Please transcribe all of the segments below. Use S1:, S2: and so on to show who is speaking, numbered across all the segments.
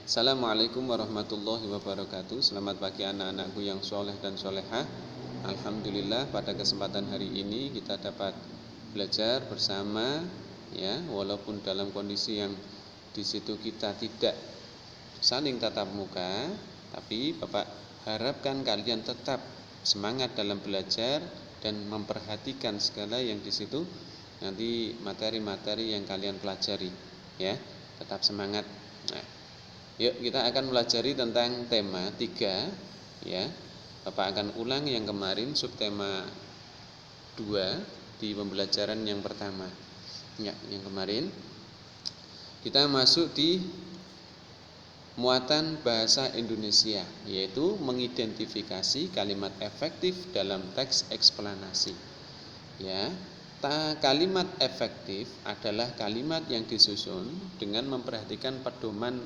S1: Assalamualaikum warahmatullahi wabarakatuh. Selamat pagi anak-anakku yang soleh dan solehah. Alhamdulillah pada kesempatan hari ini kita dapat belajar bersama, ya, walaupun dalam kondisi yang di situ kita tidak saling tatap muka, tapi Bapak harapkan kalian tetap semangat dalam belajar dan memperhatikan segala yang di situ nanti materi-materi yang kalian pelajari, ya. Tetap semangat. Nah, yuk kita akan pelajari tentang tema 3, ya. Bapak akan ulang yang kemarin subtema 2 di pembelajaran yang pertama. Ya, yang kemarin kita masuk di muatan bahasa Indonesia, yaitu mengidentifikasi kalimat efektif dalam teks eksplanasi. Ya, kalimat efektif adalah kalimat yang disusun dengan memperhatikan pedoman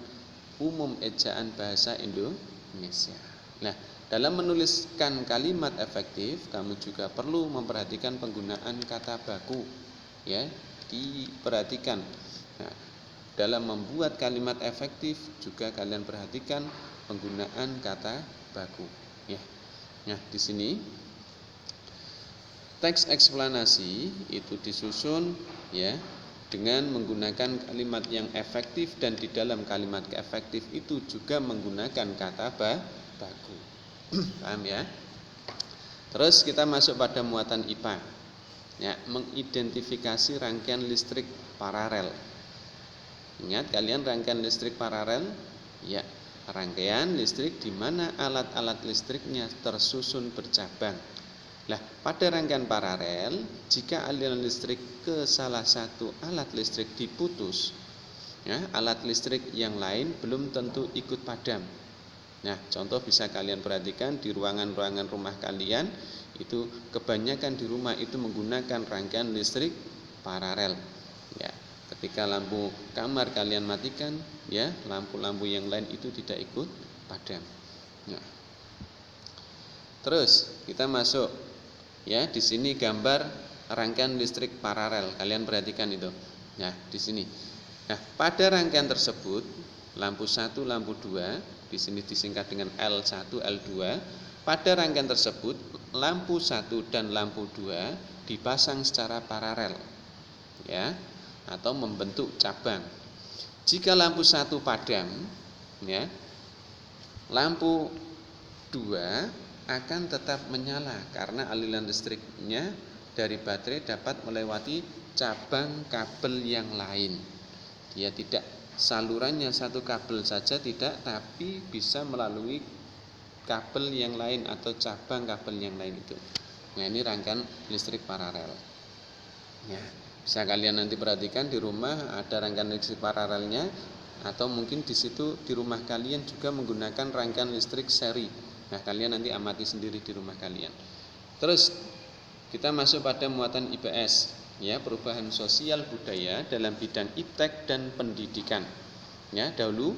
S1: umum ejaan bahasa Indonesia. Nah, dalam menuliskan kalimat efektif, kamu juga perlu memperhatikan penggunaan kata baku. Ya, diperhatikan. Nah, dalam membuat kalimat efektif juga kalian perhatikan penggunaan kata baku. Ya. Nah, di sini teks eksplanasi itu disusun, ya, dengan menggunakan kalimat yang efektif, dan di dalam kalimat efektif itu juga menggunakan kata baku. Paham ya? Terus kita masuk pada muatan IPA. Ya, mengidentifikasi rangkaian listrik paralel. Ingat kalian rangkaian listrik paralel? Ya, rangkaian listrik di mana alat-alat listriknya tersusun bercabang. Nah, pada rangkaian paralel, jika aliran listrik ke salah satu alat listrik diputus, ya, alat listrik yang lain belum tentu ikut padam. Nah, contoh bisa kalian perhatikan di ruangan-ruangan rumah kalian, itu kebanyakan di rumah itu menggunakan rangkaian listrik paralel. Ya, ketika lampu kamar kalian matikan, ya, lampu-lampu yang lain itu tidak ikut padam. Nah, terus kita masuk, ya, di sini gambar rangkaian listrik paralel. Kalian perhatikan itu. Nah, di sini. Nah, pada rangkaian tersebut, lampu 1, lampu 2, di sini disingkat dengan L1, L2. Pada rangkaian tersebut, lampu 1 dan lampu 2 dipasang secara paralel, ya, atau membentuk cabang. Jika lampu 1 padam, ya, lampu 2 akan tetap menyala karena aliran listriknya dari baterai dapat melewati cabang kabel yang lain. Dia tidak salurannya satu kabel saja tidak, tapi bisa melalui kabel yang lain atau cabang kabel yang lain itu. Nah, ini rangkaian listrik paralel. Ya, bisa kalian nanti perhatikan di rumah ada rangkaian listrik paralelnya, atau mungkin di situ di rumah kalian juga menggunakan rangkaian listrik seri. Nah, kalian nanti amati sendiri di rumah kalian. Terus kita masuk pada muatan IPS, ya, perubahan sosial budaya dalam bidang iptek dan pendidikan. Ya, dahulu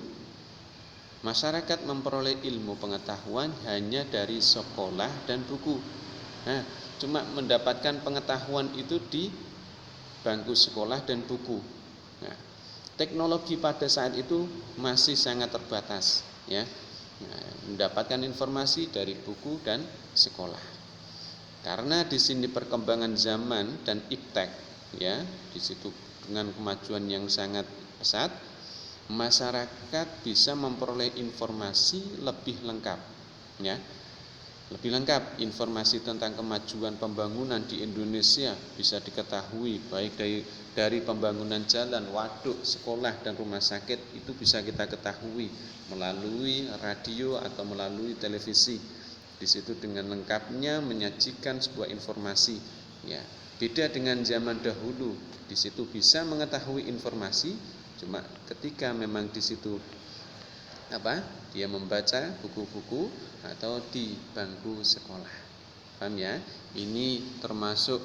S1: masyarakat memperoleh ilmu pengetahuan hanya dari sekolah dan buku. Nah, cuma mendapatkan pengetahuan itu di bangku sekolah dan buku. Nah, teknologi pada saat itu masih sangat terbatas, ya. Nah, mendapatkan informasi dari buku dan sekolah. Karena di sini perkembangan zaman dan iptek, ya, di situ dengan kemajuan yang sangat pesat, masyarakat bisa memperoleh informasi lebih lengkap, ya. Lebih lengkap informasi tentang kemajuan pembangunan di Indonesia bisa diketahui, baik dari pembangunan jalan, waduk, sekolah, dan rumah sakit itu bisa kita ketahui melalui radio atau melalui televisi. Di situ dengan lengkapnya menyajikan sebuah informasi. Ya, beda dengan zaman dahulu. Di situ bisa mengetahui informasi, cuma ketika memang di situ dia membaca buku-buku atau di bangku sekolah. Paham ya? Ini termasuk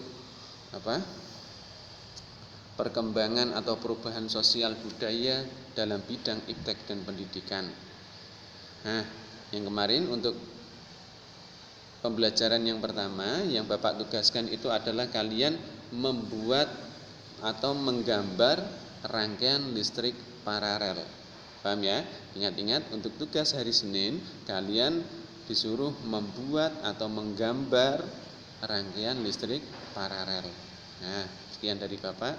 S1: perkembangan atau perubahan sosial budaya dalam bidang iptek dan pendidikan. Nah, yang kemarin untuk pembelajaran yang pertama yang Bapak tugaskan itu adalah kalian membuat atau menggambar rangkaian listrik paralel. Paham ya? Ingat-ingat, untuk tugas hari Senin kalian disuruh membuat atau menggambar rangkaian listrik paralel. Nah, sekian dari Bapak.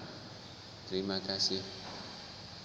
S1: Terima kasih.